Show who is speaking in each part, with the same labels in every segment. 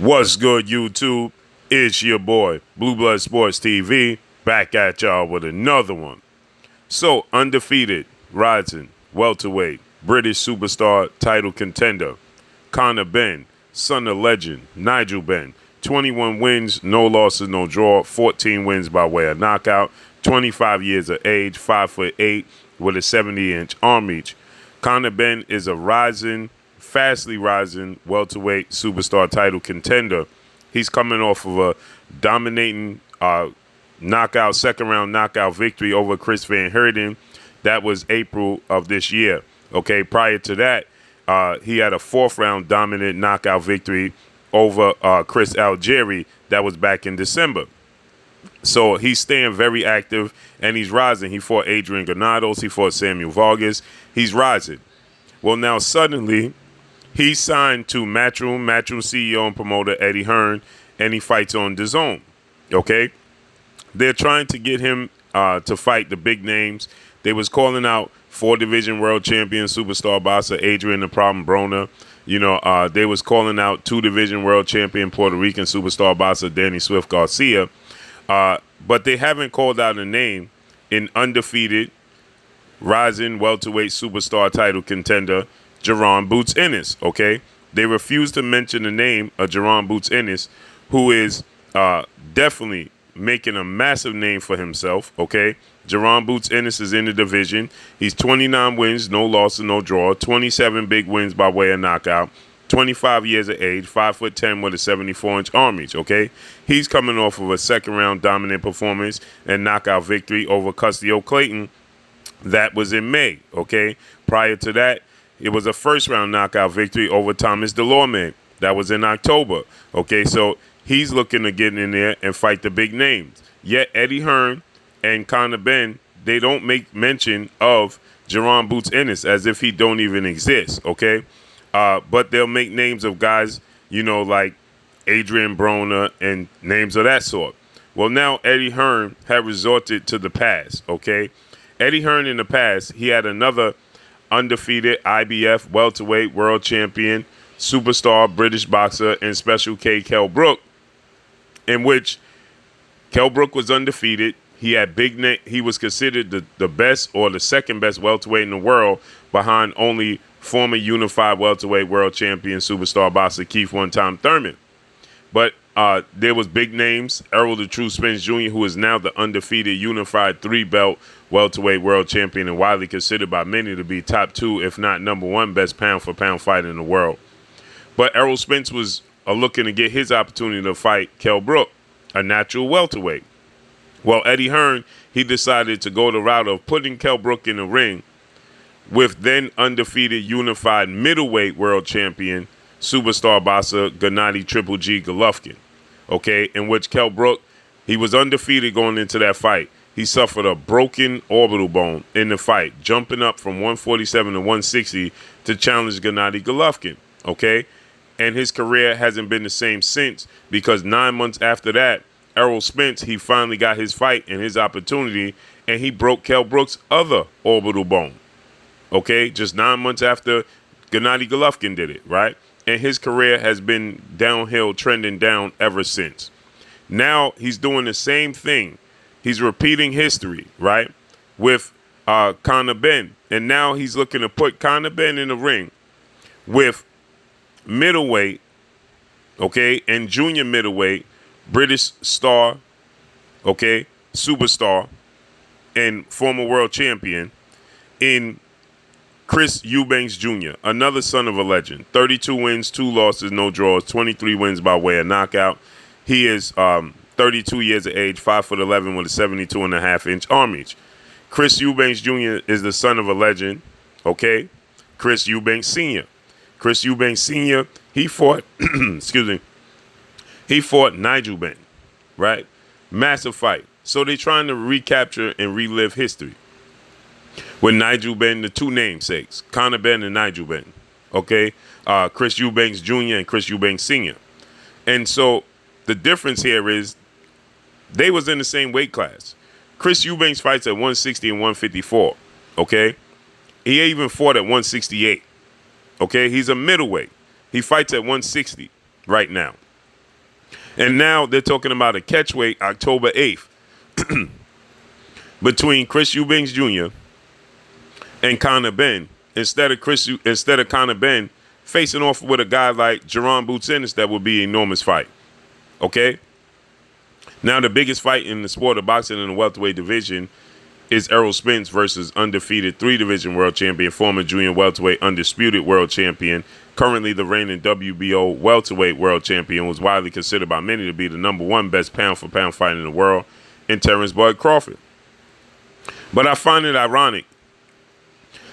Speaker 1: What's good, YouTube? It's your boy, Blue Blood Sports TV, back at y'all with another one. So, undefeated, rising, welterweight, British superstar, title contender, Conor Benn, son of legend, Nigel Benn, 21 wins, no losses, no draw, 14 wins by way of knockout, 25 years of age, 5'8", with a 70-inch arm reach. Conor Benn is a fastly rising welterweight superstar title contender. He's coming off of a dominating second-round knockout victory over Chris Van Heerden. That was April of this year. Okay, prior to that, he had a fourth-round dominant knockout victory over Chris Algieri. That was back in December. So he's staying very active, and he's rising. He fought Adrian Granados. He fought Samuel Vargas. He's rising. Well, now suddenly, he signed to Matchroom CEO and promoter Eddie Hearn, and he fights on DAZN. Okay? They're trying to get him to fight the big names. They was calling out 4-division world champion superstar boxer Adrian the Problem Broner. They was calling out 2-division world champion Puerto Rican superstar boxer Danny Swift Garcia. But they haven't called out a name in undefeated, rising welterweight superstar title contender Jaron Boots Ennis. Okay, they refuse to mention the name of Jaron Boots Ennis, who is definitely making a massive name for himself. Okay, Jaron Boots Ennis is in the division. He's 29 wins, no losses, no draw, 27 big wins by way of knockout, 25 years of age, 5'10" with a 74-inch arm reach. Okay, he's coming off of a second-round dominant performance and knockout victory over Custio Clayton. That was in May. Okay, prior to that, it was a first-round knockout victory over Thomas DeLorme. That was in October. Okay, so he's looking to get in there and fight the big names. Yet Eddie Hearn and Conor Benn, they don't make mention of Jaron Boots Ennis as if he don't even exist. Okay, but they'll make names of guys, like Adrian Broner and names of that sort. Well, now Eddie Hearn had resorted to the past. Okay, Eddie Hearn in the past, he had another undefeated IBF welterweight world champion, superstar British boxer and Special K Kell Brook, in which Kell Brook was undefeated. He had big name. He was considered the best or the second best welterweight in the world, behind only former unified welterweight world champion superstar boxer Keith one-time Thurman. But there was big names. Errol the True Spence Jr., who is now the undefeated unified 3-belt welterweight world champion and widely considered by many to be top 2, if not number 1, best pound-for-pound fighter in the world. But Errol Spence was looking to get his opportunity to fight Kell Brook, a natural welterweight. Well, Eddie Hearn, he decided to go the route of putting Kell Brook in the ring with then undefeated unified middleweight world champion superstar boxer Gennady Triple G Golovkin. Okay, in which Kell Brook, he was undefeated going into that fight. He suffered a broken orbital bone in the fight, jumping up from 147 to 160 to challenge Gennady Golovkin. Okay, and his career hasn't been the same since, because 9 months after that, Errol Spence, he finally got his fight and his opportunity, and he broke Kell Brook's other orbital bone. Okay, just 9 months after Gennady Golovkin did it, right? And his career has been downhill, trending down ever since. Now he's doing the same thing. He's repeating history, right, with Conor Benn. And now he's looking to put Conor Benn in the ring with middleweight, okay, and junior middleweight, British star, okay, superstar, and former world champion in Chris Eubanks Jr., another son of a legend. 32 wins, 2 losses, no draws, 23 wins by way of knockout. He is 32 years of age, 5'11" with a 72.5-inch arm reach. Chris Eubanks Jr. is the son of a legend, okay? Chris Eubanks Sr. Chris Eubanks Sr., he fought, excuse me, he fought Nigel Benn, right? Massive fight. So they're trying to recapture and relive history with Nigel Benn, the two namesakes, Conor Benn and Nigel Benn, okay? Chris Eubanks Jr. and Chris Eubanks Sr. And so the difference here is they was in the same weight class. Chris Eubanks fights at 160 and 154, okay? He even fought at 168, okay? He's a middleweight. He fights at 160 right now. And now they're talking about a catchweight October 8th between Chris Eubanks Jr. and Conor Benn. Instead of Conor Benn facing off with a guy like Jaron Ennis, that would be an enormous fight. Okay? Now the biggest fight in the sport of boxing in the welterweight division is Errol Spence versus undefeated 3-division world champion, former junior welterweight undisputed world champion, currently the reigning WBO welterweight world champion, was widely considered by many to be the #1 best pound-for-pound fighter in the world, in Terrence Bud Crawford. But I find it ironic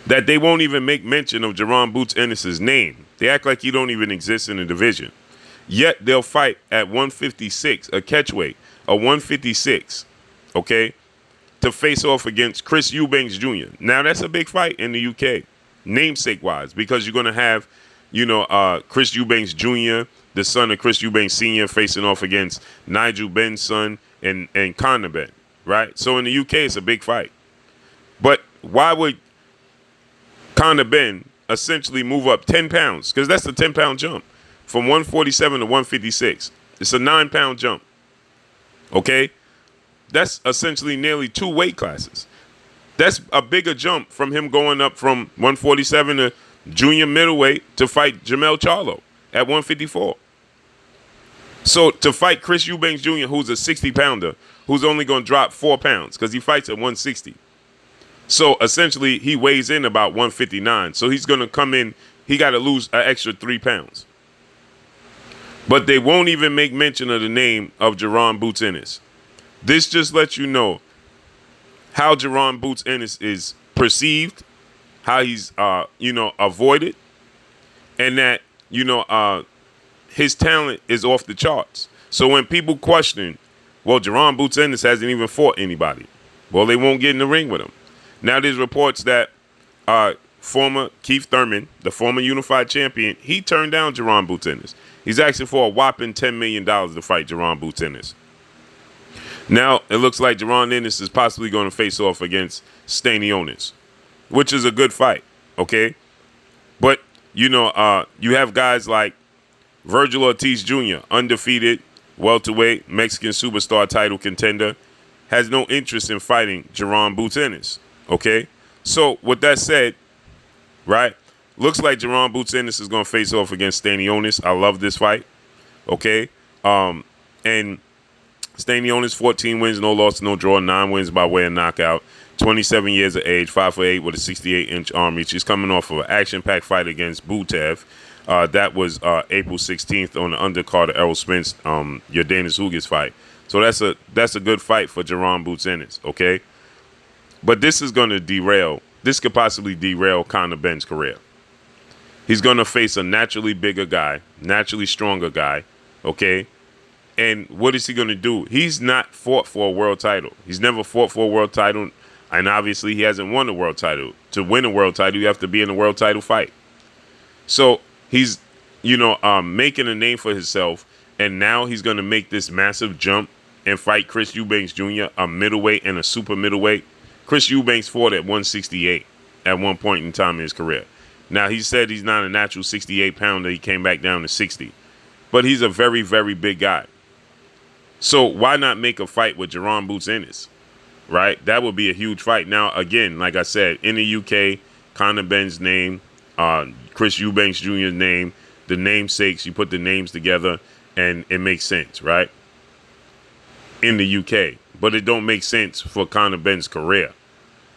Speaker 1: that they won't even make mention of Jaron Ennis' name. They act like he don't even exist in the division. Yet they'll fight at 156, a catchweight, a 156, okay, to face off against Chris Eubank Jr. Now, that's a big fight in the UK, namesake-wise, because you're going to have, Chris Eubank Jr., the son of Chris Eubank Sr., facing off against Nigel Benn's son and Conor Benn, right? So in the UK, it's a big fight. But why would Conor Benn essentially move up 10 pounds? Because that's a 10-pound jump from 147 to 156. It's a 9-pound jump, okay? That's essentially nearly 2 weight classes. That's a bigger jump from him going up from 147 to junior middleweight to fight Jamel Charlo at 154. So to fight Chris Eubank Jr., who's a 60-pounder, who's only going to drop 4 pounds because he fights at 160. So essentially, he weighs in about 159. So he's going to come in, he got to lose an extra 3 pounds. But they won't even make mention of the name of Jaron Ennis. This just lets you know how Jaron Ennis is perceived, how he's, avoided, and that, his talent is off the charts. So when people question, well, Jaron Ennis hasn't even fought anybody. Well, they won't get in the ring with him. Now there's reports that former Keith Thurman, the former unified champion, he turned down Jaron Ennis. He's asking for a whopping $10 million to fight Jaron Ennis. Now it looks like Jaron Ennis is possibly going to face off against Stanionis, which is a good fight, okay? But, you have guys like Virgil Ortiz Jr., undefeated welterweight, Mexican superstar title contender, has no interest in fighting Jaron Ennis. Okay, so with that said, right, looks like Jaron Ennis is going to face off against Stanionis. I love this fight. Okay, and Stanionis, 14 wins, no loss, no draw, 9 wins by way of knockout. 27 years of age, 5'8" with a 68-inch arm reach. He's coming off of an action-packed fight against Butev. That was April 16th on the undercard of Errol Spence, Yordenis Ugas fight. So that's a good fight for Jaron Ennis. Okay. But this is going to derail. This could possibly derail Conor Benn's career. He's going to face a naturally bigger guy, naturally stronger guy, okay? And what is he going to do? He's not fought for a world title. He's never fought for a world title, and obviously he hasn't won a world title. To win a world title, you have to be in a world title fight. So he's, making a name for himself, and now he's going to make this massive jump and fight Chris Eubanks Jr., a middleweight and a super middleweight. Chris Eubanks fought at 168 at one point in time in his career. Now, he said he's not a natural 68-pounder. He came back down to 60. But he's a very, very big guy. So why not make a fight with Jaron Ennis, right? That would be a huge fight. Now, again, like I said, in the UK, Conor Benn's name, Chris Eubanks Jr.'s name, the namesakes, you put the names together, and it makes sense, right? In the UK. But it don't make sense for Conor Benn's career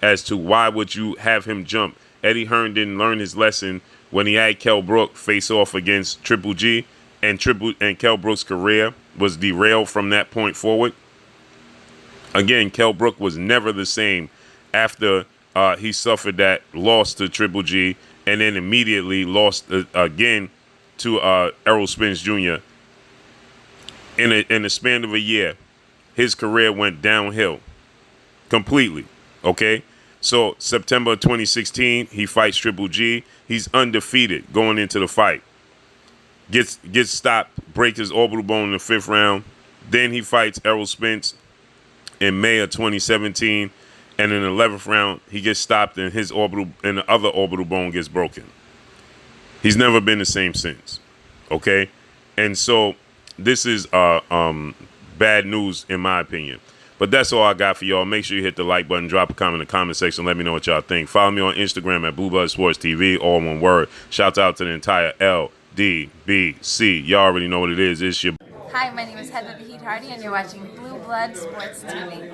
Speaker 1: as to why would you have him jump. Eddie Hearn didn't learn his lesson when he had Kell Brook face off against Triple G, and Kell Brook's career was derailed from that point forward. Again, Kell Brook was never the same after he suffered that loss to Triple G, and then immediately lost again to Errol Spence Jr. In the span of a year. His career went downhill completely, okay? So September 2016, he fights Triple G. He's undefeated going into the fight. Gets stopped, breaks his orbital bone in the 5th round. Then he fights Errol Spence in May of 2017. And in the 11th round, he gets stopped and the other orbital bone gets broken. He's never been the same since, okay? And so this is bad news in my opinion. But that's all I got for y'all. Make sure you hit the like button, drop a comment in the comment section. Let me know what y'all think. Follow me on Instagram at Blue Blood Sports TV, all one word. Shout out to the entire LDBC. Y'all already know what it is. It's your...
Speaker 2: Hi, my name is Heather the Heat Hardy, and you're watching Blue Blood Sports TV.